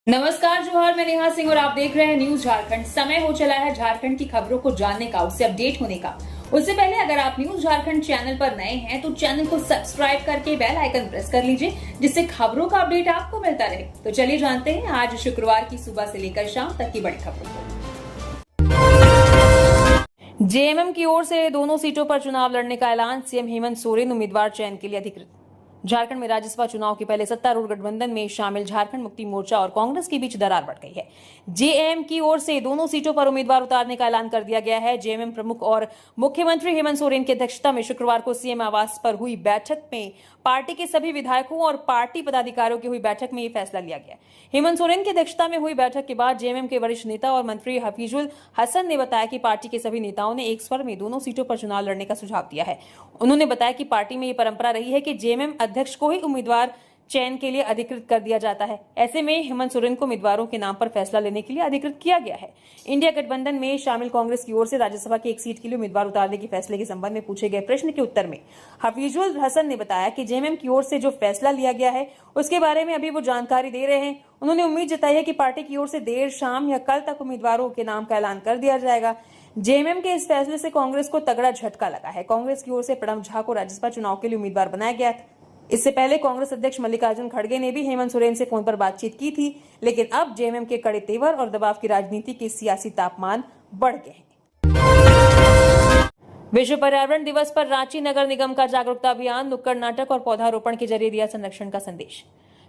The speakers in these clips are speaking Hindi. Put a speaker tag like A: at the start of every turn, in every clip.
A: नमस्कार जोहर, मैं नेहा सिंह और आप देख रहे हैं न्यूज झारखंड। समय हो चला है झारखंड की खबरों को जानने का, उससे अपडेट होने का। उससे पहले अगर आप न्यूज झारखंड चैनल पर नए हैं तो चैनल को सब्सक्राइब करके बेल आइकन प्रेस कर लीजिए, जिससे खबरों का अपडेट आपको मिलता रहे। तो चलिए जानते हैं आज शुक्रवार की सुबह से लेकर शाम तक की बड़ी खबरों को। जेएमएम की ओर से दोनों सीटों पर चुनाव लड़ने का ऐलान, सीएम हेमंत सोरेन उम्मीदवार चयन के लिए अधिकृत। झारखंड में राज्यसभा चुनाव के पहले सत्तारूढ़ गठबंधन में शामिल झारखंड मुक्ति मोर्चा और कांग्रेस के बीच दरार बढ़ गई है। जेएमएम की ओर से दोनों सीटों पर उम्मीदवार उतारने का ऐलान कर दिया गया है। जेएमएम प्रमुख और मुख्यमंत्री हेमंत सोरेन की अध्यक्षता में शुक्रवार को सीएम आवास पर हुई बैठक में पार्टी के सभी विधायकों और पार्टी पदाधिकारियों की हुई बैठक में यह फैसला लिया गया। हेमंत सोरेन की अध्यक्षता में हुई बैठक के बाद जेएमएम के वरिष्ठ नेता और मंत्री हफीजुल हसन ने बताया कि पार्टी के सभी नेताओं ने एक स्वर में दोनों सीटों पर चुनाव लड़ने का सुझाव दिया है। उन्होंने बताया कि पार्टी में ये परंपरा रही है कि जेएमएम अध्यक्ष को ही उम्मीदवार चयन के लिए अधिकृत कर दिया जाता है। ऐसे में हेमंत सोरेन को उम्मीदवारों के नाम पर फैसला लेने के लिए अधिकृत किया गया है। इंडिया गठबंधन में शामिल कांग्रेस की ओर से राज्यसभा की एक सीट के लिए उम्मीदवार उतारने के फैसले के संबंध में पूछे गए प्रश्न के उत्तर में हफीजुल हसन ने बताया कि जेएमएम की ओर से जो फैसला लिया गया है उसके बारे में अभी वो जानकारी दे रहे हैं। उन्होंने उम्मीद जताई है कि पार्टी की ओर से देर शाम या कल तक उम्मीदवारों के नाम का ऐलान कर दिया जाएगा। जेएमएम के इस फैसले से कांग्रेस को तगड़ा झटका लगा है। कांग्रेस की ओर से प्रणब झा को राज्यसभा चुनाव के लिए उम्मीदवार बनाया गया था। इससे पहले कांग्रेस अध्यक्ष मल्लिकार्जुन खड़गे ने भी हेमंत सोरेन से फोन पर बातचीत की थी, लेकिन अब जेएमएम के कड़े तेवर और दबाव की राजनीति के सियासी तापमान बढ़ गए हैं। विश्व पर्यावरण दिवस पर रांची नगर निगम का जागरूकता अभियान, नुक्कड़ नाटक और पौधारोपण के जरिए दिया संरक्षण का संदेश।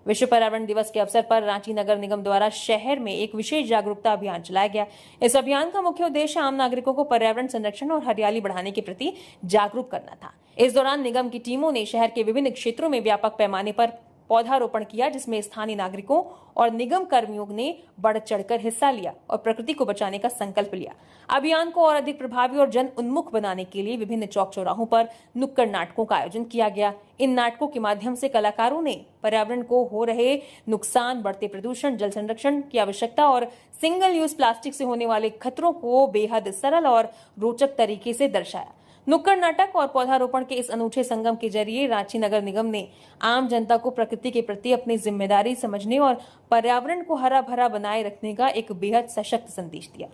A: विश्व पर्यावरण दिवस के अवसर पर रांची नगर निगम द्वारा शहर में एक विशेष जागरूकता अभियान चलाया गया। इस अभियान का मुख्य उद्देश्य आम नागरिकों को पर्यावरण संरक्षण और हरियाली बढ़ाने के प्रति जागरूक करना था। इस दौरान निगम की टीमों ने शहर के विभिन्न क्षेत्रों में व्यापक पैमाने पर पौधारोपण किया, जिसमें स्थानीय नागरिकों और निगम कर्मियों ने बढ़ चढ़कर हिस्सा लिया और प्रकृति को बचाने का संकल्प लिया। अभियान को और अधिक प्रभावी और जन उन्मुख बनाने के लिए विभिन्न चौक चौराहों पर नुक्कड़ नाटकों का आयोजन किया गया। इन नाटकों के माध्यम से कलाकारों ने पर्यावरण को हो रहे नुकसान, बढ़ते प्रदूषण, जल संरक्षण की आवश्यकता और सिंगल यूज प्लास्टिक से होने वाले खतरों को बेहद सरल और रोचक तरीके से दर्शाया। नुक्कड़ नाटक और पौधारोपण के इस अनूठे संगम के जरिए रांची नगर निगम ने आम जनता को प्रकृति के प्रति अपनी जिम्मेदारी समझने और पर्यावरण को हरा भरा बनाए रखने का एक बेहद सशक्त संदेश दिया।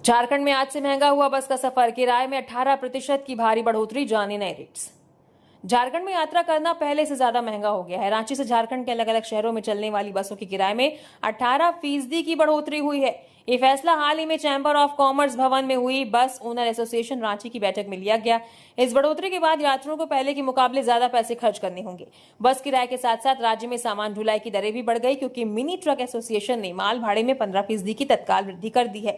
A: झारखंड में आज से महंगा हुआ बस का सफर, किराए में 18% की भारी बढ़ोतरी, जाने नए रेट्स। झारखंड में यात्रा करना पहले से ज्यादा महंगा हो गया है। रांची से झारखंड के अलग अलग शहरों में चलने वाली बसों के किराए में 18% की बढ़ोतरी हुई है। ये फैसला हाल ही में चैंबर ऑफ कॉमर्स भवन में हुई बस ओनर एसोसिएशन रांची की बैठक में लिया गया। इस बढ़ोतरी के बाद यात्रियों को पहले के मुकाबले ज्यादा पैसे खर्च करने होंगे। बस किराए के साथ साथ राज्य में सामान ढुलाई की दरें भी बढ़ गई, क्योंकि मिनी ट्रक एसोसिएशन ने माल भाड़े में 15% की तत्काल वृद्धि कर दी है।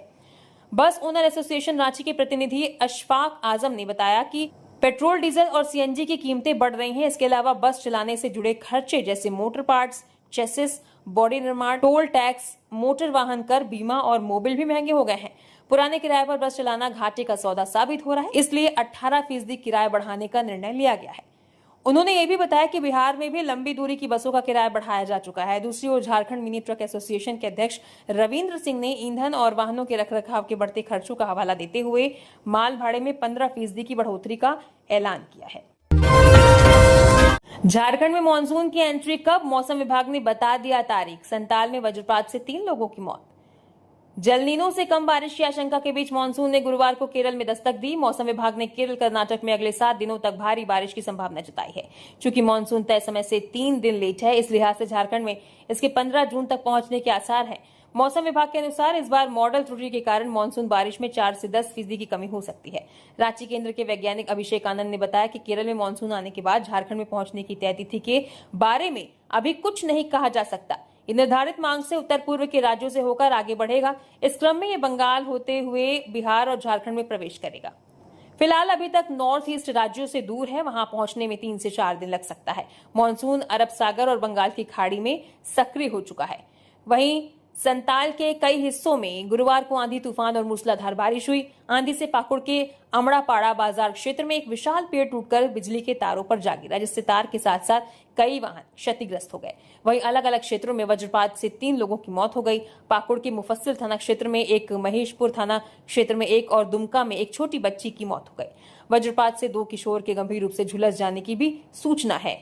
A: बस ओनर एसोसिएशन रांची के प्रतिनिधि अशफाक आजम ने बताया कि पेट्रोल, डीजल और सीएनजी की कीमतें बढ़ रही हैं। इसके अलावा बस चलाने से जुड़े खर्चे जैसे मोटर पार्ट्स, चेसिस, बॉडी निर्माण, टोल टैक्स, मोटर वाहन कर, बीमा और मोबिल भी महंगे हो गए हैं। पुराने किराए पर बस चलाना घाटे का सौदा साबित हो रहा है, इसलिए 18% किराया बढ़ाने का निर्णय लिया गया है। उन्होंने ये भी बताया कि बिहार में भी लंबी दूरी की बसों का किराया बढ़ाया जा चुका है। दूसरी ओर झारखंड मिनी ट्रक एसोसिएशन के अध्यक्ष रविंद्र सिंह ने ईंधन और वाहनों के रखरखाव के बढ़ते खर्चों का हवाला देते हुए माल भाड़े में 15% की बढ़ोतरी का ऐलान किया है। झारखंड में मानसून की एंट्री कब, मौसम विभाग ने बता दिया तारीख। संताल में वज्रपात से 3 लोगों की मौत। जलनीनो से कम बारिश की आशंका के बीच मानसून ने गुरुवार को केरल में दस्तक दी। मौसम विभाग ने केरल, कर्नाटक में अगले 7 दिनों तक भारी बारिश की संभावना जताई है। चूंकि मानसून तय समय से 3 दिन लेट है, इस लिहाज से झारखंड में इसके 15 जून तक पहुंचने के आसार हैं। मौसम विभाग के अनुसार इस बार मॉडल त्रुटि के कारण मानसून बारिश में 4 से 10% की कमी हो सकती है। रांची केंद्र के वैज्ञानिक अभिषेक आनंद ने बताया कि केरल में मानसून आने के बाद झारखंड में पहुंचने की तय तिथि के बारे में अभी कुछ नहीं कहा जा सकता। ये निर्धारित मांग से उत्तर पूर्व के राज्यों से होकर आगे बढ़ेगा। इस क्रम में ये बंगाल होते हुए बिहार और झारखंड में प्रवेश करेगा। फिलहाल अभी तक नॉर्थ ईस्ट राज्यों से दूर है, वहां पहुंचने में 3 से 4 दिन लग सकता है। मानसून अरब सागर और बंगाल की खाड़ी में सक्रिय हो चुका है। वहीं संताल के कई हिस्सों में गुरुवार को आंधी तूफान और मूसलाधार बारिश हुई। आंधी से पाकुड़ के अमड़ापाड़ा बाजार क्षेत्र में एक विशाल पेड़ टूटकर बिजली के तारों पर जा गिरा, जिससे तार के साथ साथ कई वाहन क्षतिग्रस्त हो गए। वहीं अलग अलग क्षेत्रों में वज्रपात से 3 लोगों की मौत हो गई। पाकुड़ के मुफस्सिल थाना क्षेत्र में एक, महेशपुर थाना क्षेत्र में एक और दुमका में एक छोटी बच्ची की मौत हो गई। वज्रपात से 2 किशोर के गंभीर रूप से झुलस जाने की भी सूचना है।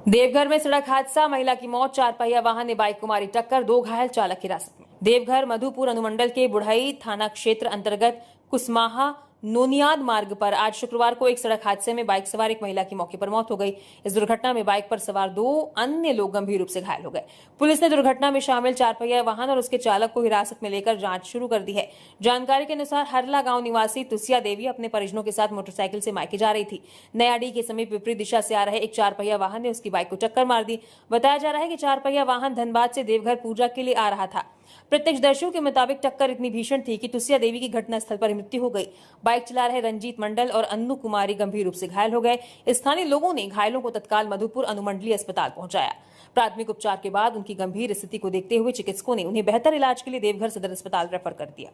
A: देवघर में सड़क हादसा, महिला की मौत, चार पहिया वाहन ने बाइक को मारी टक्कर, 2 घायल, चालक हिरासत में। देवघर मधुपुर अनुमंडल के बुढ़ई थाना क्षेत्र अंतर्गत कुसमाहा नोनियाद मार्ग पर आज शुक्रवार को एक सड़क हादसे में बाइक सवार एक महिला की मौके पर मौत हो गई। इस दुर्घटना में बाइक पर सवार 2 अन्य लोग गंभीर रूप से घायल हो गए। पुलिस ने दुर्घटना में शामिल 4 पहिया वाहन और उसके चालक को हिरासत में लेकर जांच शुरू कर दी है। जानकारी के अनुसार हरला गांव निवासी तुसिया देवी अपने परिजनों के साथ मोटरसाइकिल से मायके जा रही थी। नयाडी के समीप विपरीत दिशा से आ रहे एक 4 पहिया वाहन ने उसकी बाइक को टक्कर मार दी। बताया जा रहा है कि 4 पहिया वाहन धनबाद से देवघर पूजा के लिए आ रहा था। प्रत्यक्षदर्शियों के मुताबिक टक्कर इतनी भीषण थी कि तुसिया देवी की घटनास्थल पर मृत्यु हो गई। बाइक चला रहे रंजीत मंडल और अन्नू कुमारी गंभीर रूप से घायल हो गए। स्थानीय लोगों ने घायलों को तत्काल मधुपुर अनुमंडलीय अस्पताल पहुंचाया। प्राथमिक उपचार के बाद उनकी गंभीर स्थिति को देखते हुए चिकित्सकों ने उन्हें बेहतर इलाज के लिए देवघर सदर अस्पताल रेफर कर दिया।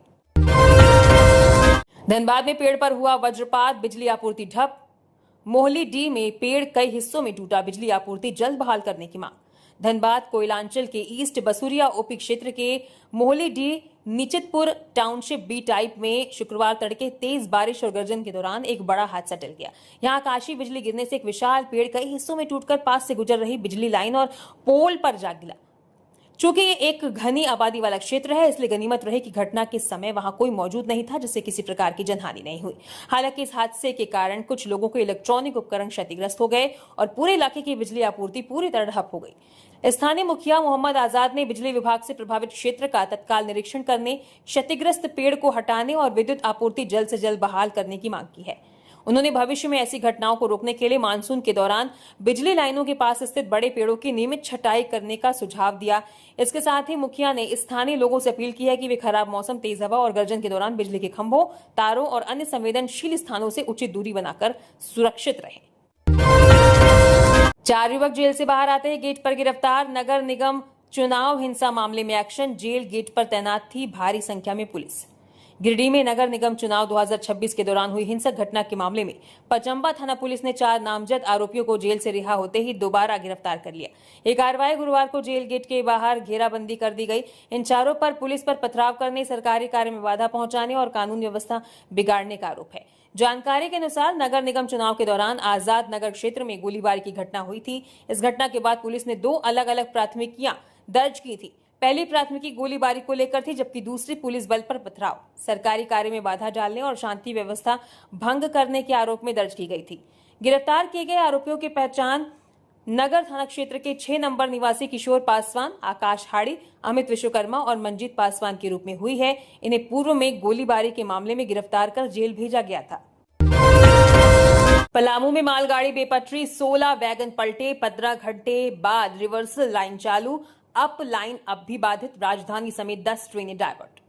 A: धनबाद में पेड़ पर हुआ वज्रपात, बिजली आपूर्ति ठप। मोहली डी में पेड़ कई हिस्सों में टूटा, बिजली आपूर्ति जल्द बहाल करने की मांग। धनबाद कोयलांचल के ईस्ट बसुरिया ओपी क्षेत्र के Mohli D Nichitpur township B type में शुक्रवार तड़के तेज बारिश और गर्जन के दौरान एक बड़ा हादसा टल गया। यहां आकाशीय बिजली गिरने से एक विशाल पेड़ कई हिस्सों में टूटकर पास से गुजर रही बिजली लाइन और पोल पर जा गिरा। चूंकि ये एक घनी आबादी वाला क्षेत्र है, इसलिए गनीमत रहे कि घटना के समय वहां कोई मौजूद नहीं था, जिससे किसी प्रकार की जनहानि नहीं हुई। हालांकि इस हादसे के कारण कुछ लोगों के इलेक्ट्रॉनिक उपकरण क्षतिग्रस्त हो गए और पूरे इलाके की बिजली आपूर्ति पूरी तरह ठप हो गई। स्थानीय मुखिया मोहम्मद आजाद ने बिजली विभाग से प्रभावित क्षेत्र का तत्काल निरीक्षण करने, क्षतिग्रस्त पेड़ को हटाने और विद्युत आपूर्ति जल्द से जल्द बहाल करने की मांग की है। उन्होंने भविष्य में ऐसी घटनाओं को रोकने के लिए मानसून के दौरान बिजली लाइनों के पास स्थित बड़े पेड़ों की नियमित छटाई करने का सुझाव दिया। इसके साथ ही मुखिया ने स्थानीय लोगों से अपील की है कि वे खराब मौसम, तेज हवा और गर्जन के दौरान बिजली के खंभों, तारों और अन्य संवेदनशील स्थानों से उचित दूरी बनाकर सुरक्षित रहें। 4 युवक जेल से बाहर आते ही गेट पर गिरफ्तार। नगर निगम चुनाव हिंसा मामले में एक्शन, जेल गेट पर तैनात थी भारी संख्या में पुलिस। गिरिडीह में नगर निगम चुनाव 2026 के दौरान हुई हिंसक घटना के मामले में पचंबा थाना पुलिस ने 4 नामजद आरोपियों को जेल से रिहा होते ही दोबारा गिरफ्तार कर लिया। ये कार्रवाई गुरुवार को जेल गेट के बाहर घेराबंदी कर दी गई। इन चारों पर पुलिस पर पथराव करने, सरकारी कार्य में बाधा पहुंचाने और कानून व्यवस्था बिगाड़ने का आरोप है। जानकारी के अनुसार नगर निगम चुनाव के दौरान आजाद नगर क्षेत्र में गोलीबारी की घटना हुई थी। इस घटना के बाद पुलिस ने 2 अलग अलग प्राथमिकियां दर्ज की थी। पहली प्राथमिकी गोलीबारी को लेकर थी, जबकि दूसरी पुलिस बल पर पथराव, सरकारी कार्य में बाधा डालने और शांति व्यवस्था भंग करने के आरोप में दर्ज की गई थी। गिरफ्तार किए गए आरोपियों की पहचान नगर थाना क्षेत्र के 6 नंबर निवासी किशोर पासवान, आकाश हाड़ी, अमित विश्वकर्मा और मंजीत पासवान के रूप में हुई है। इन्हें पूर्व में गोलीबारी के मामले में गिरफ्तार कर जेल भेजा गया था। पलामू में मालगाड़ी बेपटरी, 16 वैगन पलटे, 15 घंटे बाद रिवर्सल लाइन चालू, अप लाइन अब भी बाधित, राजधानी समेत 10 ट्रेनें डायवर्ट।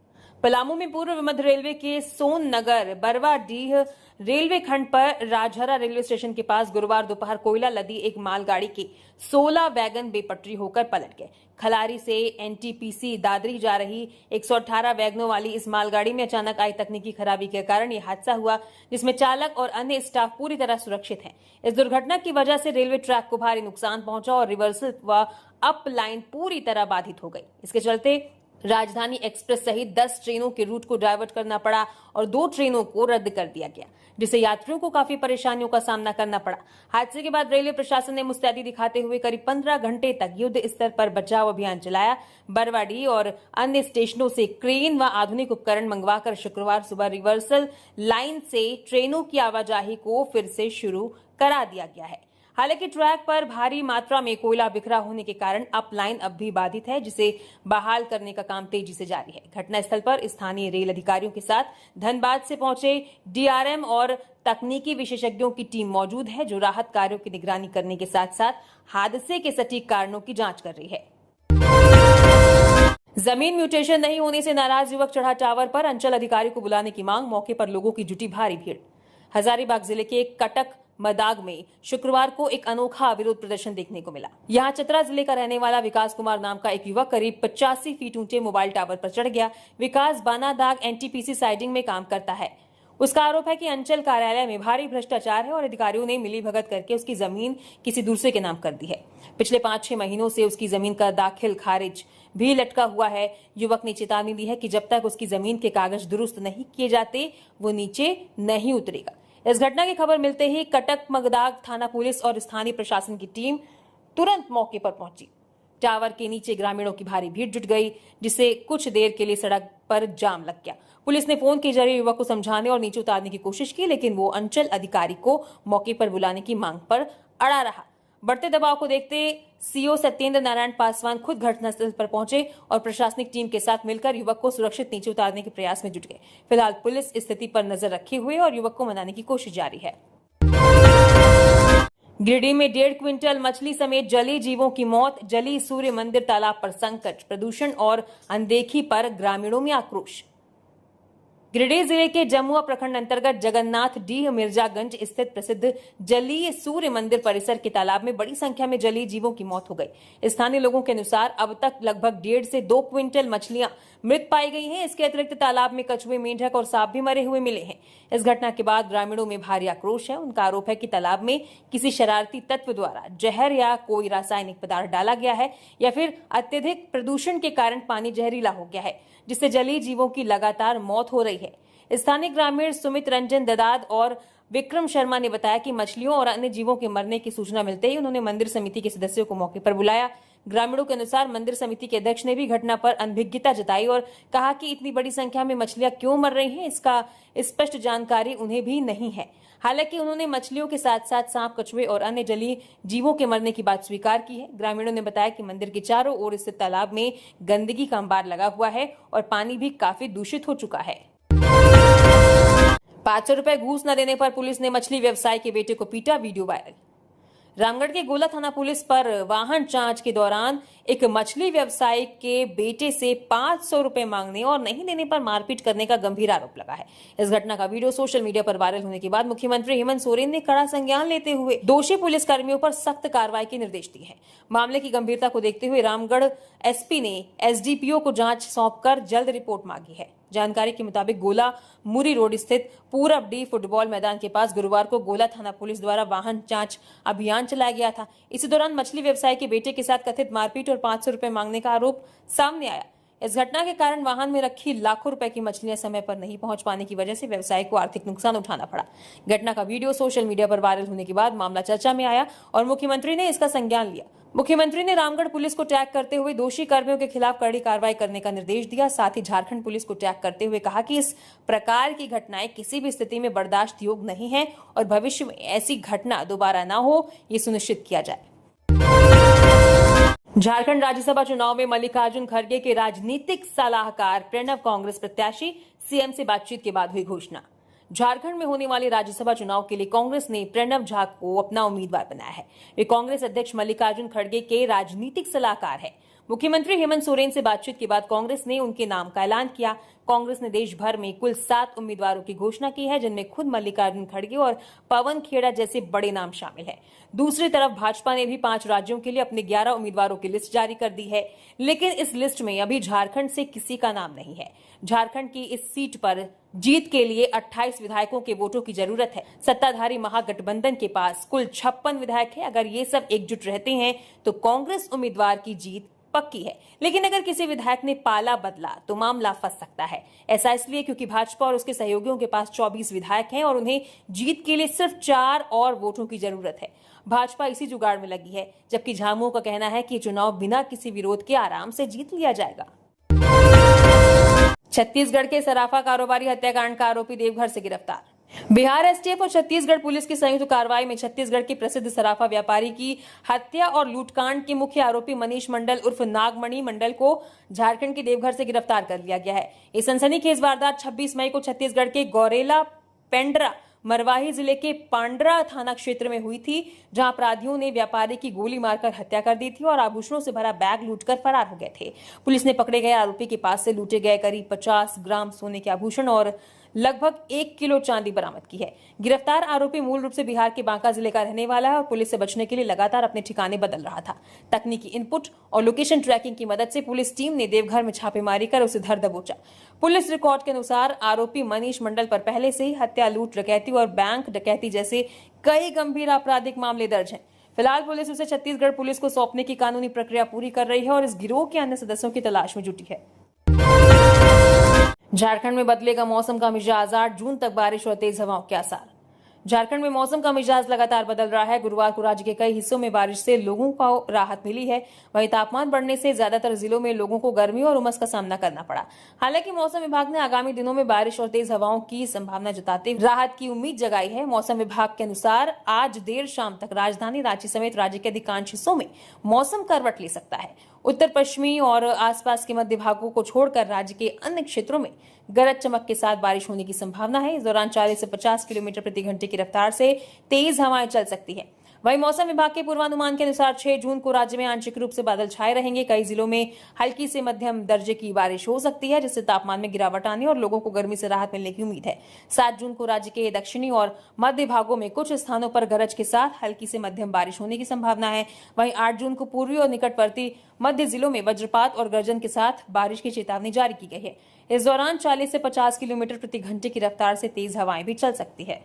A: पलामू में पूर्व मध्य रेलवे के सोन नगर बरवाडीह रेलवे खंड पर राजहरा रेलवे स्टेशन के पास गुरुवार दोपहर कोयला लदी एक मालगाड़ी के 16 वैगन बेपटरी होकर पलट गए। खलारी से एनटीपीसी दादरी जा रही 118 वैगनों वाली इस मालगाड़ी में अचानक आई तकनीकी खराबी के कारण यह हादसा हुआ, जिसमें चालक और अन्य स्टाफ पूरी तरह सुरक्षित हैं। इस दुर्घटना की वजह से रेलवे ट्रैक को भारी नुकसान पहुंचा और रिवर्सल व अप लाइन पूरी तरह बाधित हो गई। इसके चलते राजधानी एक्सप्रेस सहित 10 ट्रेनों के रूट को डायवर्ट करना पड़ा और 2 ट्रेनों को रद्द कर दिया गया, जिससे यात्रियों को काफी परेशानियों का सामना करना पड़ा। हादसे के बाद रेलवे प्रशासन ने मुस्तैदी दिखाते हुए करीब 15 घंटे तक युद्ध स्तर पर बचाव अभियान चलाया। बरवाडी और अन्य स्टेशनों से क्रेन व आधुनिक उपकरण मंगवाकर शुक्रवार सुबह रिवर्सल लाइन से ट्रेनों की आवाजाही को फिर से शुरू करा दिया गया है। हालांकि ट्रैक पर भारी मात्रा में कोयला बिखरा होने के कारण अप लाइन अब भी बाधित है, जिसे बहाल करने का काम तेजी से जारी है। घटनास्थल पर स्थानीय रेल अधिकारियों के साथ धनबाद से पहुंचे डीआरएम और तकनीकी विशेषज्ञों की टीम मौजूद है, जो राहत कार्यों की निगरानी करने के साथ साथ हादसे के सटीक कारणों की जांच कर रही है। जमीन म्यूटेशन नहीं होने से नाराज युवक चढ़ा टावर पर, अंचल अधिकारी को बुलाने की मांग, मौके पर लोगों की जुटी भारी भीड़। हजारीबाग जिले के कटक मदाग में शुक्रवार को एक अनोखा विरोध प्रदर्शन देखने को मिला। यहां चतरा जिले का रहने वाला विकास कुमार नाम का एक युवक करीब 85 फीट ऊंचे मोबाइल टावर पर चढ़ गया। विकास बानादाग एनटीपीसी साइडिंग में काम करता है। उसका आरोप है कि अंचल कार्यालय में भारी भ्रष्टाचार है और अधिकारियों ने मिलीभगत करके उसकी जमीन किसी दूसरे के नाम कर दी है। पिछले 5-6 महीनों से उसकी जमीन का दाखिल खारिज भी लटका हुआ है। युवक ने चेतावनी दी है कि जब तक उसकी जमीन के कागज दुरुस्त नहीं किए जाते, वो नीचे नहीं उतरेगा। इस घटना की खबर मिलते ही कटक मगदाग थाना पुलिस और स्थानीय प्रशासन की टीम तुरंत मौके पर पहुंची। टावर के नीचे ग्रामीणों की भारी भीड़ जुट गई, जिससे कुछ देर के लिए सड़क पर जाम लग गया। पुलिस ने फोन के जरिए युवक को समझाने और नीचे उतारने की कोशिश की, लेकिन वो अंचल अधिकारी को मौके पर बुलाने की मांग पर अड़ा रहा। बढ़ते दबाव को देखते सीओ सत्येंद्र नारायण पासवान खुद घटनास्थल पर पहुंचे और प्रशासनिक टीम के साथ मिलकर युवक को सुरक्षित नीचे उतारने के प्रयास में जुट गए। फिलहाल पुलिस स्थिति पर नजर रखे हुए और युवक को मनाने की कोशिश जारी है। गिरिडीह में 1.5 क्विंटल मछली समेत जलीय जीवों की मौत, जली सूर्य मंदिर तालाब पर संकट, प्रदूषण और अनदेखी पर ग्रामीणों में आक्रोश। गिरिडीह जिले के जमुआ प्रखंड अंतर्गत जगन्नाथ डीह मिर्जागंज स्थित प्रसिद्ध जलीय सूर्य मंदिर परिसर के तालाब में बड़ी संख्या में जलीय जीवों की मौत हो गई। स्थानीय लोगों के अनुसार अब तक लगभग 1.5 से 2 क्विंटल मछलियां मृत पाई गई हैं। इसके अतिरिक्त तालाब में कछुए, मेंढक और सांप भी मरे हुए मिले हैं। इस घटना के बाद ग्रामीणों में भारी आक्रोश है। उनका आरोप है कि तालाब में किसी शरारती तत्व द्वारा जहर या कोई रासायनिक पदार्थ डाला गया है या फिर अत्यधिक प्रदूषण के कारण पानी जहरीला हो गया है, जिससे जलीय जीवों की लगातार मौत हो रही है। स्थानीय ग्रामीण सुमित रंजन ददाद और विक्रम शर्मा ने बताया कि मछलियों और अन्य जीवों के मरने की सूचना मिलते ही उन्होंने मंदिर समिति के सदस्यों को मौके पर बुलाया। ग्रामीणों के अनुसार मंदिर समिति के अध्यक्ष ने भी घटना पर अनभिज्ञता जताई और कहा कि इतनी बड़ी संख्या में मछलियां क्यों मर रही हैं, इसका स्पष्ट जानकारी उन्हें भी नहीं है। हालांकि उन्होंने मछलियों के साथ साथ सांप, कछुए और अन्य जलीय जीवों के मरने की बात स्वीकार की है। ग्रामीणों ने बताया कि मंदिर के चारों ओर स्थित तालाब में गंदगी का अंबार लगा हुआ है और पानी भी काफी दूषित हो चुका है। 500 रुपए घूस न देने पर पुलिस ने मछली व्यवसायी के बेटे को पीटा, वीडियो वायरल। रामगढ़ के गोला थाना पुलिस पर वाहन जांच के दौरान एक मछली व्यवसायी के बेटे से 500 रुपए मांगने और नहीं देने पर मारपीट करने का गंभीर आरोप लगा है। इस घटना का वीडियो सोशल मीडिया पर वायरल होने के बाद मुख्यमंत्री हेमंत सोरेन ने कड़ा संज्ञान लेते हुए दोषी पुलिसकर्मियों पर सख्त कार्रवाई के निर्देश दिए हैं। मामले की गंभीरता को देखते हुए रामगढ़ एसपी ने एसडीपीओ को जांच सौंपकर जल्द रिपोर्ट मांगी है। जानकारी के मुताबिक गोला मुरी रोड स्थित पूरब डी फुटबॉल मैदान के पास गुरुवार को गोला थाना पुलिस द्वारा वाहन जांच अभियान चलाया गया था। इसी दौरान मछली व्यवसायी के बेटे के साथ कथित मारपीट और 500 रुपए मांगने का आरोप सामने आया। इस घटना के कारण वाहन में रखी लाखों रुपए की मछलियां समय पर नहीं पहुंच पाने की वजह से व्यवसायी को आर्थिक नुकसान उठाना पड़ा। घटना का वीडियो सोशल मीडिया पर वायरल होने के बाद मामला चर्चा में आया और मुख्यमंत्री ने इसका संज्ञान लिया। मुख्यमंत्री ने रामगढ़ पुलिस को टैग करते हुए दोषी कर्मियों के खिलाफ कड़ी कार्रवाई करने का निर्देश दिया। साथ ही झारखंड पुलिस को टैग करते हुए कहा कि इस प्रकार की घटनाएं किसी भी स्थिति में बर्दाश्त योग्य नहीं है और भविष्य में ऐसी घटना दोबारा न हो, ये सुनिश्चित किया जाए। झारखंड राज्यसभा चुनाव में मल्लिकार्जुन खड़गे के राजनीतिक सलाहकार प्रणव कांग्रेस प्रत्याशी सीएम से बातचीत के बाद हुई घोषणा। झारखंड में होने वाले राज्यसभा चुनाव के लिए कांग्रेस ने प्रणव झा को अपना उम्मीदवार बनाया है। वे कांग्रेस अध्यक्ष मल्लिकार्जुन खड़गे के राजनीतिक सलाहकार हैं। मुख्यमंत्री हेमंत सोरेन से बातचीत के बाद कांग्रेस ने उनके नाम का ऐलान किया। कांग्रेस ने देश भर में कुल 7 उम्मीदवारों की घोषणा की है, जिनमें खुद मल्लिकार्जुन खड़गे और पवन खेड़ा जैसे बड़े नाम शामिल हैं। दूसरी तरफ भाजपा ने भी 5 राज्यों के लिए अपने 11 उम्मीदवारों की लिस्ट जारी कर दी है, लेकिन इस लिस्ट में अभी झारखंड से किसी का नाम नहीं है। झारखंड की इस सीट पर जीत के लिए 28 विधायकों के वोटों की जरूरत है। सत्ताधारी महागठबंधन के पास कुल 56 विधायक है। अगर ये सब एकजुट रहते हैं तो कांग्रेस उम्मीदवार की जीत पक्की है, लेकिन अगर किसी विधायक ने पाला बदला तो मामला फंस सकता है। ऐसा इसलिए क्योंकि भाजपा और उसके सहयोगियों के पास 24 विधायक हैं और उन्हें जीत के लिए सिर्फ 4 और वोटों की जरूरत है। भाजपा इसी जुगाड़ में लगी है, जबकि झामुमो का कहना है कि चुनाव बिना किसी विरोध के आराम से जीत लिया जाएगा। छत्तीसगढ़ के सराफा कारोबारी हत्याकांड का आरोपी देवघर से गिरफ्तार। बिहार एसटीएफ और छत्तीसगढ़ पुलिस की संयुक्त कार्रवाई में छत्तीसगढ़ के प्रसिद्ध सराफा व्यापारी की हत्या और लूटकांड के मुख्य आरोपी मनीष मंडल उर्फ नागमणि मंडल को झारखंड के देवघर से गिरफ्तार कर लिया गया है। ये सनसनीखेज वारदात 26 मई को छत्तीसगढ़ के गौरेला पेंड्रा मरवाही जिले के पांड्रा थाना क्षेत्र में हुई थी, जहां अपराधियों ने व्यापारी की गोली मारकर हत्या कर दी थी और आभूषणों से भरा बैग लूटकर फरार हो गए थे। पुलिस ने पकड़े गए आरोपी के पास से लूटे गए करीब 50 ग्राम सोने के आभूषण और लगभग 1 किलो चांदी बरामद की है। गिरफ्तार आरोपी मूल रूप से बिहार के बांका जिले का रहने वाला है और पुलिस से बचने के लिए लगातार अपने ठिकाने बदल रहा था। तकनीकी इनपुट और लोकेशन ट्रैकिंग की मदद से पुलिस टीम ने देवघर में छापेमारी कर उसे धर दबोचा। पुलिस रिकॉर्ड के अनुसार आरोपी मनीष मंडल पर पहले से ही हत्या, लूट, डकैती और बैंक डकैती जैसे कई गंभीर आपराधिक मामले दर्ज हैं। फिलहाल पुलिस उसे छत्तीसगढ़ पुलिस को सौंपने की कानूनी प्रक्रिया पूरी कर रही है और इस गिरोह के अन्य सदस्यों की तलाश में जुटी है। झारखंड में बदलेगा मौसम का मिजाज, 8 जून तक बारिश और तेज हवाओं के आसार। झारखंड में मौसम का मिजाज लगातार बदल रहा है। गुरुवार को राज्य के कई हिस्सों में बारिश से लोगों को राहत मिली है। वहीं तापमान बढ़ने से ज्यादातर जिलों में लोगों को गर्मी और उमस का सामना करना पड़ा। हालांकि मौसम विभाग ने आगामी दिनों में बारिश और तेज हवाओं की संभावना जताते हुए राहत की उम्मीद जगाई है। मौसम विभाग के अनुसार आज देर शाम तक राजधानी रांची समेत राज्य के अधिकांश हिस्सों में मौसम करवट ले सकता है। उत्तर पश्चिमी और आसपास के मध्य भागों को छोड़कर राज्य के अन्य क्षेत्रों में गरज चमक के साथ बारिश होने की संभावना है। इस दौरान 40 से 50 किलोमीटर प्रति घंटे की रफ्तार से तेज हवाएं चल सकती है। वहीं मौसम विभाग के पूर्वानुमान के अनुसार 6 जून को राज्य में आंशिक रूप से बादल छाए रहेंगे। कई जिलों में हल्की से मध्यम दर्जे की बारिश हो सकती है, जिससे तापमान में गिरावट आने और लोगों को गर्मी से राहत मिलने की उम्मीद है। 7 जून को राज्य के दक्षिणी और मध्य भागों में कुछ स्थानों पर गरज के साथ हल्की से मध्यम बारिश होने की संभावना है। वहीं 8 जून को पूर्वी और निकटवर्ती मध्य जिलों में वज्रपात और गर्जन के साथ बारिश की चेतावनी जारी की गई है। इस दौरान 40 से 50 किलोमीटर प्रति घंटे की रफ्तार से तेज हवाएं भी चल सकती है।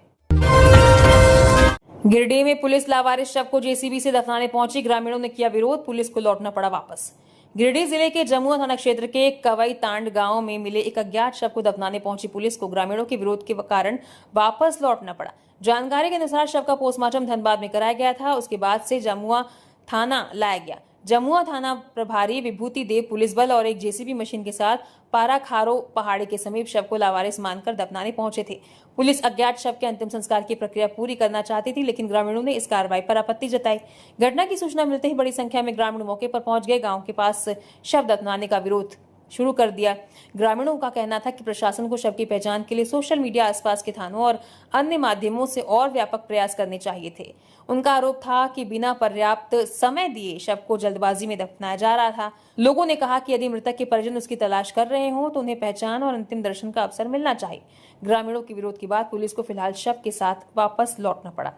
A: गिरिडीह में पुलिस लावारिस शव को जेसीबी से दफनाने पहुंची। ग्रामीणों ने किया विरोध, पुलिस को लौटना पड़ा वापस। गिरिडीह जिले के जमुआ थाना क्षेत्र के कवई तांड गांव में मिले एक अज्ञात शव को दफनाने पहुंची पुलिस को ग्रामीणों के विरोध के कारण वापस लौटना पड़ा। जानकारी के अनुसार शव का पोस्टमार्टम धनबाद में कराया गया था। उसके बाद से जमुआ थाना लाया गया। जमुआ थाना प्रभारी विभूति देव पुलिस बल और एक जेसीबी मशीन के साथ पाराखारो पहाड़ी के समीप शव को लावारिस मानकर दफनाने पहुंचे थे। पुलिस अज्ञात शव के अंतिम संस्कार की प्रक्रिया पूरी करना चाहती थी, लेकिन ग्रामीणों ने इस कार्रवाई पर आपत्ति जताई। घटना की सूचना मिलते ही बड़ी संख्या में ग्रामीण मौके पर पहुंच गए। गांव के पास शव दफनाने का विरोध शुरू कर दिया। ग्रामीणों का कहना था कि प्रशासन को शव की पहचान के लिए सोशल मीडिया, आसपास के थानों और अन्य माध्यमों से और व्यापक प्रयास करने चाहिए थे। उनका आरोप था कि बिना पर्याप्त समय दिए शव को जल्दबाजी में दफनाया जा रहा था। लोगों ने कहा कि यदि मृतक के परिजन उसकी तलाश कर रहे हों तो उन्हें पहचान और अंतिम दर्शन का अवसर मिलना चाहिए। ग्रामीणों के विरोध के बाद पुलिस को फिलहाल शव के साथ वापस लौटना पड़ा।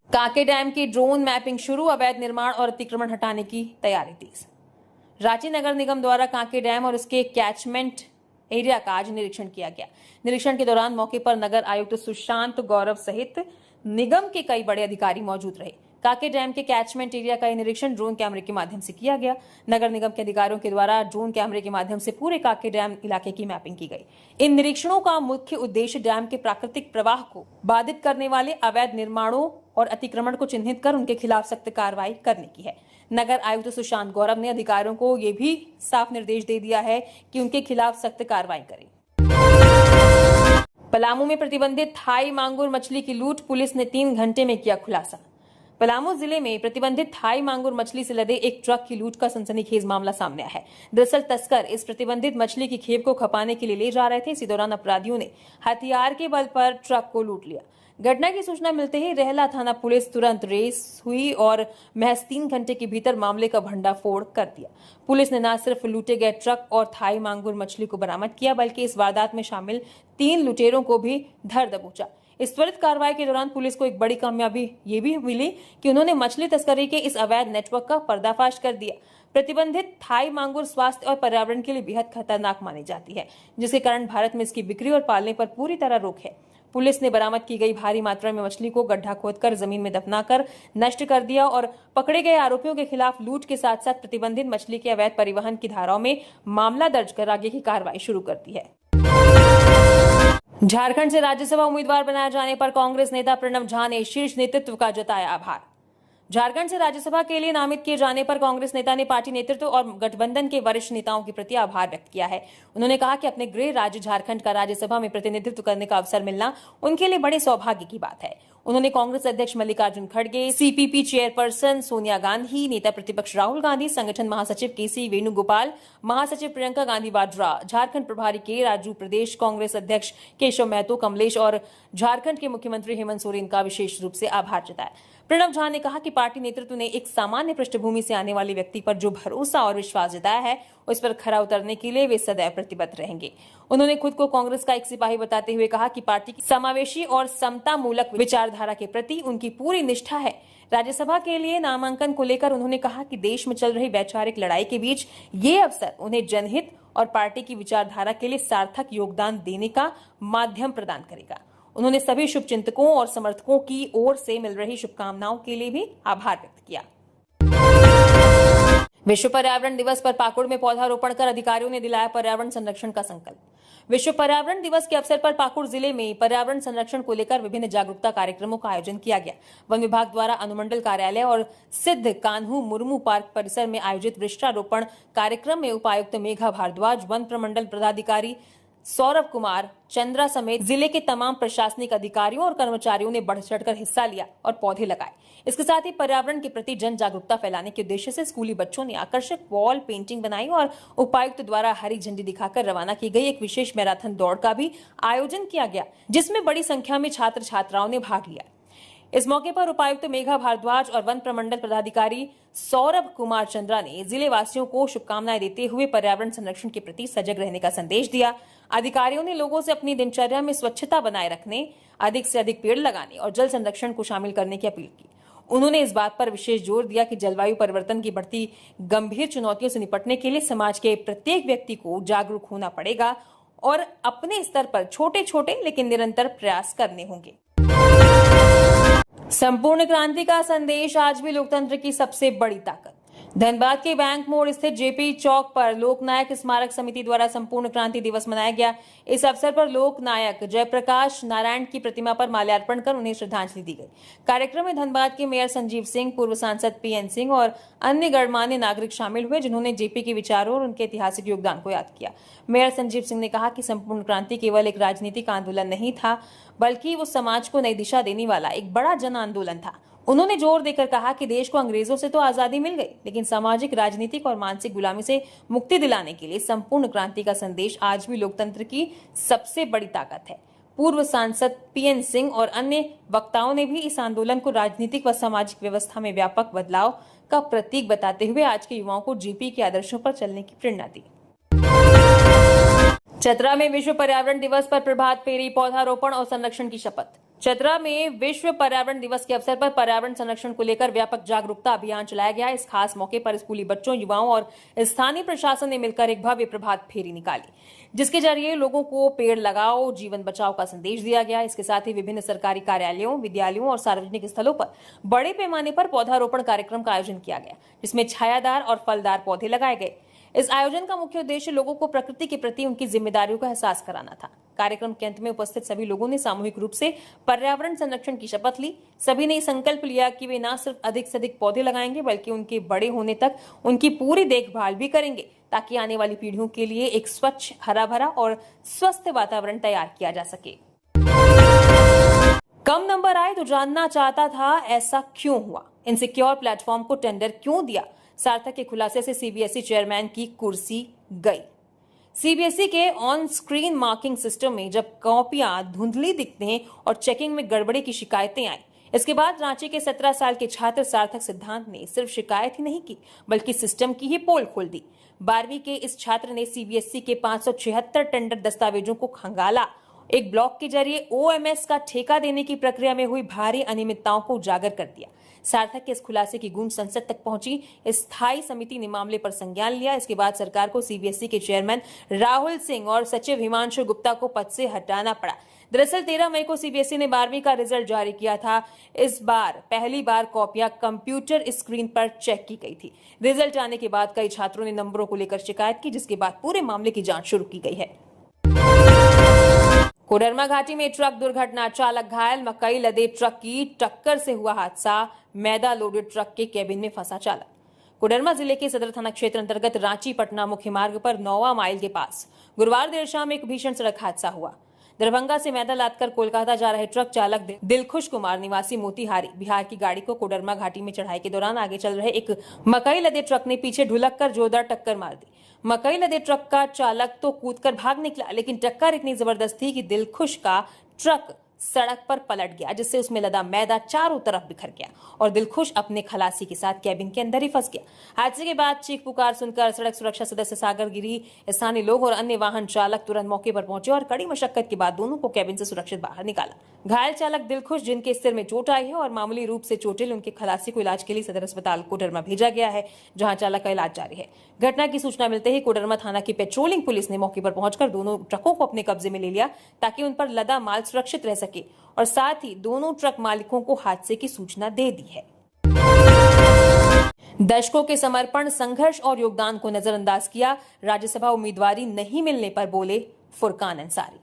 A: कांके डैम की ड्रोन मैपिंग शुरू, अवैध निर्माण और अतिक्रमण हटाने की तैयारी तेज। रांची नगर निगम द्वारा कांके डैम और उसके कैचमेंट एरिया का आज निरीक्षण किया गया। निरीक्षण के दौरान मौके पर नगर आयुक्त सुशांत गौरव सहित निगम के कई बड़े अधिकारी मौजूद रहे। कांके डैम के कैचमेंट एरिया का निरीक्षण ड्रोन कैमरे के माध्यम से किया गया। नगर निगम के अधिकारियों के द्वारा ड्रोन कैमरे के माध्यम से पूरे कांके डैम इलाके की मैपिंग की गई। इन निरीक्षणों का मुख्य उद्देश्य डैम के प्राकृतिक प्रवाह को बाधित करने वाले अवैध निर्माणों और अतिक्रमण को चिन्हित कर उनके खिलाफ सख्त कार्रवाई करने की है। नगर आयुक्त सुशांत गौरव ने अधिकारियों को यह भी साफ निर्देश दे दिया है कि उनके खिलाफ सख्त कार्रवाई करें। पलामू में प्रतिबंधित थाई मांगुर मछली की लूट, पुलिस ने 3 घंटे में किया खुलासा। पलामू जिले में प्रतिबंधित थाई मांगुर मछली से लदे एक ट्रक की लूट का सनसनीखेज मामला सामने आया है। दरअसल तस्कर इस प्रतिबंधित मछली की खेप को खपाने के लिए ले जा रहे थे। इसी दौरान अपराधियों ने हथियार के बल पर ट्रक को लूट लिया। घटना की सूचना मिलते ही रेहला थाना पुलिस तुरंत रेस हुई और महज 3 घंटे के भीतर मामले का भंडाफोड़ कर दिया। पुलिस ने न सिर्फ लूटे गए ट्रक और थाई मांगुर मछली को बरामद किया, बल्कि इस वारदात में शामिल 3 लुटेरों को भी धर दबोचा। इस त्वरित कार्रवाई के दौरान पुलिस को एक बड़ी कामयाबी ये भी मिली कि उन्होंने मछली तस्करी के इस अवैध नेटवर्क का पर्दाफाश कर दिया। प्रतिबंधित थाई मांगुर स्वास्थ्य और पर्यावरण के लिए बेहद खतरनाक मानी जाती है, जिसके कारण भारत में इसकी बिक्री और पालने पर पूरी तरह रोक है। पुलिस ने बरामद की गई भारी मात्रा में मछली को गड्ढा खोदकर जमीन में दफनाकर नष्ट कर दिया और पकड़े गए आरोपियों के खिलाफ लूट के साथ साथ प्रतिबंधित मछली के अवैध परिवहन की धाराओं में मामला दर्ज कर आगे की कार्रवाई शुरू कर दी है। झारखंड से राज्यसभा उम्मीदवार बनाए जाने पर कांग्रेस नेता प्रणब झा ने शीर्ष नेतृत्व का जताया आभार। झारखंड से राज्यसभा के लिए नामित किए जाने पर कांग्रेस नेता ने पार्टी नेतृत्व और गठबंधन के वरिष्ठ नेताओं के प्रति आभार व्यक्त किया है। उन्होंने कहा कि अपने गृह राज्य झारखंड का राज्यसभा में प्रतिनिधित्व करने का अवसर मिलना उनके लिए बड़े सौभाग्य की बात है। उन्होंने कांग्रेस अध्यक्ष मल्लिकार्जुन खड़गे, सीपीपी चेयरपर्सन सोनिया गांधी, नेता प्रतिपक्ष राहुल गांधी, संगठन महासचिव केसी वेणुगोपाल, महासचिव प्रियंका गांधी वाड्रा, झारखंड प्रभारी के राजू, प्रदेश कांग्रेस अध्यक्ष केशव महतो, कमलेश और झारखंड के मुख्यमंत्री हेमंत सोरेन का विशेष रूप से आभार जताया। प्रणब झा ने कहा कि पार्टी नेतृत्व ने एक सामान्य पृष्ठभूमि से आने वाले व्यक्ति पर जो भरोसा और विश्वास जताया है, उस पर खरा उतरने के लिए वे सदैव प्रतिबद्ध रहेंगे। उन्होंने खुद को कांग्रेस का एक सिपाही बताते हुए कहा कि पार्टी की समावेशी और समता मूलक विचारधारा के प्रति उनकी पूरी निष्ठा है। राज्यसभा के लिए नामांकन को लेकर उन्होंने कहा कि देश में चल रही वैचारिक लड़ाई के बीच ये अवसर उन्हें जनहित और पार्टी की विचारधारा के लिए सार्थक योगदान देने का माध्यम प्रदान करेगा। उन्होंने सभी शुभचिंतकों और समर्थकों की ओर से मिल रही शुभकामनाओं के लिए भी आभार व्यक्त किया। विश्व पर्यावरण दिवस पर पाकुड़ में पौधारोपण कर अधिकारियों ने दिलाया पर्यावरण संरक्षण का संकल्प। विश्व पर्यावरण दिवस के अवसर पर पाकुड़ जिले में पर्यावरण संरक्षण को लेकर विभिन्न जागरूकता कार्यक्रमों का आयोजन किया गया। वन विभाग द्वारा अनुमंडल कार्यालय और सिद्ध कान्हू मुर्मू पार्क परिसर में आयोजित वृक्षारोपण कार्यक्रम में उपायुक्त मेघा भारद्वाज, वन प्रमंडल पदाधिकारी सौरभ कुमार चंद्रा समेत जिले के तमाम प्रशासनिक अधिकारियों और कर्मचारियों ने बढ़ चढ़कर हिस्सा लिया और पौधे लगाए। इसके साथ ही पर्यावरण के प्रति जन जागरूकता फैलाने के उद्देश्य से स्कूली बच्चों ने आकर्षक वॉल पेंटिंग बनाई और उपायुक्त द्वारा हरी झंडी दिखाकर रवाना की गई एक विशेष मैराथन दौड़ का भी आयोजन किया गया, जिसमें बड़ी संख्या में छात्र छात्राओं ने भाग लिया। इस मौके पर उपायुक्त मेघा भारद्वाज और वन प्रमंडल पदाधिकारी सौरभ कुमार चंद्रा ने जिले वासियों को शुभकामनाएं देते हुए पर्यावरण संरक्षण के प्रति सजग रहने का संदेश दिया। अधिकारियों ने लोगों से अपनी दिनचर्या में स्वच्छता बनाए रखने, अधिक से अधिक पेड़ लगाने और जल संरक्षण को शामिल करने की अपील की। उन्होंने इस बात पर विशेष जोर दिया कि जलवायु परिवर्तन की बढ़ती गंभीर चुनौतियों से निपटने के लिए समाज के प्रत्येक व्यक्ति को जागरूक होना पड़ेगा और अपने स्तर पर छोटे छोटे लेकिन निरंतर प्रयास करने होंगे। संपूर्ण क्रांति का संदेश आज भी लोकतंत्र की सबसे बड़ी ताकत। धनबाद के बैंक मोड़ स्थित जेपी चौक पर लोकनायक स्मारक समिति द्वारा संपूर्ण क्रांति दिवस मनाया गया। इस अवसर पर लोकनायक जयप्रकाश नारायण की प्रतिमा पर माल्यार्पण कर उन्हें श्रद्धांजलि दी गई। कार्यक्रम में धनबाद के मेयर संजीव सिंह, पूर्व सांसद पीएन सिंह और अन्य गणमान्य नागरिक शामिल हुए, जिन्होंने जेपी के विचारों और उनके ऐतिहासिक योगदान को याद किया। मेयर संजीव सिंह ने कहा कि संपूर्ण क्रांति केवल एक राजनीतिक आंदोलन नहीं था, बल्कि वो समाज को नई दिशा देने वाला एक बड़ा जन आंदोलन था। उन्होंने जोर देकर कहा कि देश को अंग्रेजों से तो आजादी मिल गई, लेकिन सामाजिक, राजनीतिक और मानसिक गुलामी से मुक्ति दिलाने के लिए संपूर्ण क्रांति का संदेश आज भी लोकतंत्र की सबसे बड़ी ताकत है। पूर्व सांसद पीएन सिंह और अन्य वक्ताओं ने भी इस आंदोलन को राजनीतिक व सामाजिक व्यवस्था में व्यापक बदलाव का प्रतीक बताते हुए आज के युवाओं को जेपी के आदर्शों पर चलने की प्रेरणा दी। चतरा में विश्व पर्यावरण दिवस पर प्रभात फेरी, पौधारोपण और संरक्षण की शपथ। चतरा में विश्व पर्यावरण दिवस के अवसर पर पर्यावरण संरक्षण को लेकर व्यापक जागरूकता अभियान चलाया गया। इस खास मौके पर स्कूली बच्चों, युवाओं और स्थानीय प्रशासन ने मिलकर एक भव्य प्रभात फेरी निकाली, जिसके जरिए लोगों को पेड़ लगाओ, जीवन बचाओ का संदेश दिया गया। इसके साथ ही विभिन्न सरकारी कार्यालयों, विद्यालयों और सार्वजनिक स्थलों पर बड़े पैमाने पर पौधारोपण कार्यक्रम का आयोजन किया गया, जिसमें छायादार और फलदार पौधे लगाए गए। इस आयोजन का मुख्य उद्देश्य लोगों को प्रकृति के प्रति उनकी जिम्मेदारियों का एहसास कराना था। कार्यक्रम के अंत में उपस्थित सभी लोगों ने सामूहिक रूप से पर्यावरण संरक्षण की शपथ ली। सभी ने संकल्प लिया कि वे न सिर्फ अधिक से अधिक पौधे लगाएंगे, बल्कि उनके बड़े होने तक उनकी पूरी देखभाल भी करेंगे, ताकि आने वाली पीढ़ियों के लिए एक स्वच्छ, हरा भरा और स्वस्थ वातावरण तैयार किया जा सके। कम नंबर आए तो जानना चाहता था ऐसा क्यों हुआ, इनसिक्योर प्लेटफॉर्म को टेंडर क्यों दिया। सार्थक के खुलासे से सीबीएसई चेयरमैन की कुर्सी गई। सीबीएसई के ऑन स्क्रीन मार्किंग सिस्टम में जब कॉपियां धुंधली दिखने और चेकिंग में गड़बड़ी की शिकायतें आई, इसके बाद रांची के 17 साल के छात्र सार्थक सिद्धांत ने सिर्फ शिकायत ही नहीं की, बल्कि सिस्टम की ही पोल खोल दी। 12वीं के इस छात्र ने सीबीएसई के 576 टेंडर दस्तावेजों को खंगाला। एक ब्लॉक के जरिए ओएमएस का ठेका देने की प्रक्रिया में हुई भारी अनियमितताओं को उजागर कर दिया। सार्थक के इस खुलासे की गूंज संसद तक पहुंची। स्थायी समिति ने मामले पर संज्ञान लिया। इसके बाद सरकार को सीबीएसई के चेयरमैन राहुल सिंह और सचिव हिमांशु गुप्ता को पद से हटाना पड़ा। दरअसल 13 मई को सीबीएसई ने 12वीं का रिजल्ट जारी किया था। इस बार पहली बार कॉपियां कंप्यूटर स्क्रीन पर चेक की गई थी। रिजल्ट आने के बाद कई छात्रों ने नंबरों को लेकर शिकायत की, जिसके बाद पूरे मामले की जांच शुरू की गई है। कोडरमा घाटी में ट्रक दुर्घटना, चालक घायल, मकई लदे ट्रक की टक्कर से हुआ हादसा, मैदा लोडेड ट्रक के केबिन में फंसा चालक। कोडरमा जिले के सदर थाना क्षेत्र अंतर्गत रांची पटना मुख्य मार्ग पर 9वां माइल के पास गुरुवार देर शाम एक भीषण सड़क हादसा हुआ। दरभंगा से मैदा लादकर कोलकाता जा रहे ट्रक चालक दिलखुश कुमार निवासी मोतिहारी बिहार की गाड़ी को कोडरमा घाटी में चढ़ाई के दौरान आगे चल रहे एक मकई लदे ट्रक ने पीछे ढुलक कर जोरदार टक्कर मार दी। मकई लदे ट्रक का चालक तो कूदकर भाग निकला, लेकिन टक्कर इतनी जबरदस्त थी कि दिलखुश का ट्रक सड़क पर पलट गया, जिससे उसमें लदा मैदा चारों तरफ बिखर गया और दिलखुश अपने खलासी के साथ कैबिन के अंदर ही फंस गया। हादसे के बाद चीख पुकार सुनकर सड़क सुरक्षा सदस्य सागर गिरी, स्थानीय लोग और अन्य वाहन चालक तुरंत मौके पर पहुंचे और कड़ी मशक्कत के बाद दोनों को कैबिन से सुरक्षित बाहर निकाला। घायल चालक दिलखुश, जिनके सिर में चोट आई है और मामूली रूप से चोटिल, उनके खलासी को इलाज के लिए सदर अस्पताल कोडरमा भेजा गया है, जहां चालक का इलाज जारी है। घटना की सूचना मिलते ही कोडरमा थाना की पेट्रोलिंग पुलिस ने मौके पर पहुंचकर दोनों ट्रकों को अपने कब्जे में ले लिया, ताकि उन पर लदा माल सुरक्षित रह सके, और साथ ही दोनों ट्रक मालिकों को हादसे की सूचना दे दी है। दशकों के समर्पण, संघर्ष और योगदान को नजरअंदाज किया। राज्यसभा उम्मीदवारी नहीं मिलने पर बोले फुरकान अंसारी।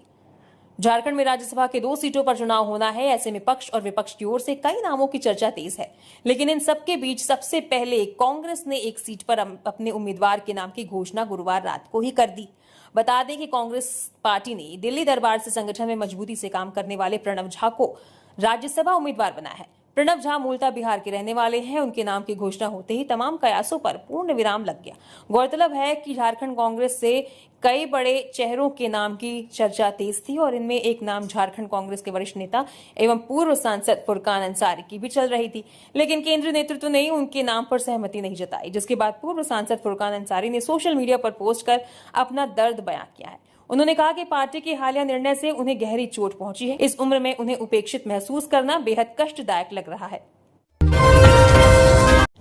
A: झारखंड में राज्यसभा के 2 सीटों पर चुनाव होना है। ऐसे में पक्ष और विपक्ष की ओर से कई नामों की चर्चा तेज है, लेकिन इन सबके बीच सबसे पहले कांग्रेस ने एक सीट पर अपने उम्मीदवार के नाम की घोषणा गुरुवार रात को ही कर दी। बता दें कि कांग्रेस पार्टी ने दिल्ली दरबार से संगठन में मजबूती से काम करने वाले प्रणव झा को राज्यसभा उम्मीदवार बनाया है। प्रणव झा मूलतः बिहार के रहने वाले हैं। उनके नाम की घोषणा होते ही तमाम कयासों पर पूर्ण विराम लग गया। गौरतलब है कि झारखंड कांग्रेस से कई बड़े चेहरों के नाम की चर्चा तेज थी और इनमें एक नाम झारखंड कांग्रेस के वरिष्ठ नेता एवं पूर्व सांसद फुरकान अंसारी की भी चल रही थी, लेकिन केंद्रीय नेतृत्व ने उनके नाम पर सहमति नहीं जताई, जिसके बाद पूर्व सांसद फुरकान अंसारी ने सोशल मीडिया पर पोस्ट कर अपना दर्द बयां किया है। उन्होंने कहा कि पार्टी के हालिया निर्णय से उन्हें गहरी चोट पहुंची है। इस उम्र में उन्हें उपेक्षित महसूस करना बेहद कष्टदायक लग रहा है।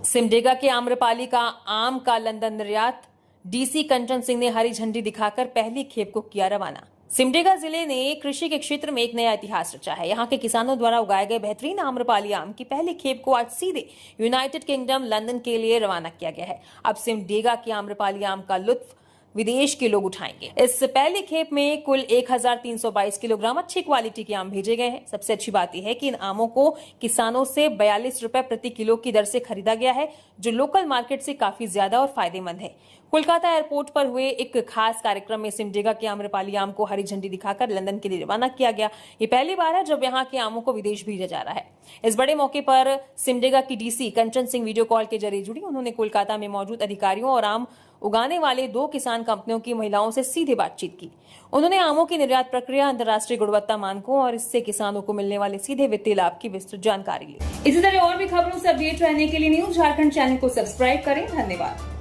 A: सिमडेगा के आम्रपाली का आम का लंदन निर्यात, डीसी कंचन सिंह ने हरी झंडी दिखाकर पहली खेप को किया रवाना। सिमडेगा जिले ने कृषि के क्षेत्र में एक नया इतिहास रचा है। यहाँ के किसानों द्वारा उगाए गए बेहतरीन आम्रपाली आम की पहली खेप को आज सीधे यूनाइटेड किंगडम लंदन के लिए रवाना किया गया है। अब सिमडेगा के आम्रपाली आम का लुत्फ विदेश के लोग उठाएंगे। इस पहली खेप में कुल 1322 किलोग्राम अच्छी क्वालिटी के आम भेजे गए हैं। सबसे अच्छी बात यह है कि इन आमों को किसानों से 42 रुपए प्रति किलो की दर से खरीदा गया है, जो लोकल मार्केट से काफी ज्यादा और फायदेमंद है। कोलकाता एयरपोर्ट पर हुए एक खास कार्यक्रम में सिमडेगा के आम्रपाली आम को हरी झंडी दिखाकर लंदन के लिए रवाना किया गया। ये पहली बार है जब यहाँ के आमों को विदेश भेजा जा रहा है। इस बड़े मौके पर सिमडेगा की डीसी कंचन सिंह वीडियो कॉल के जरिए जुड़ी। उन्होंने कोलकाता में मौजूद अधिकारियों और आम उगाने वाले 2 किसान कंपनियों की महिलाओं से सीधे बातचीत की। उन्होंने आमों की निर्यात प्रक्रिया, अंतर्राष्ट्रीय गुणवत्ता मानकों और इससे किसानों को मिलने वाले सीधे वित्तीय लाभ की विस्तृत जानकारी ली। इसी तरह और भी खबरों से अपडेट रहने के लिए न्यूज झारखंड चैनल को सब्सक्राइब करें। धन्यवाद।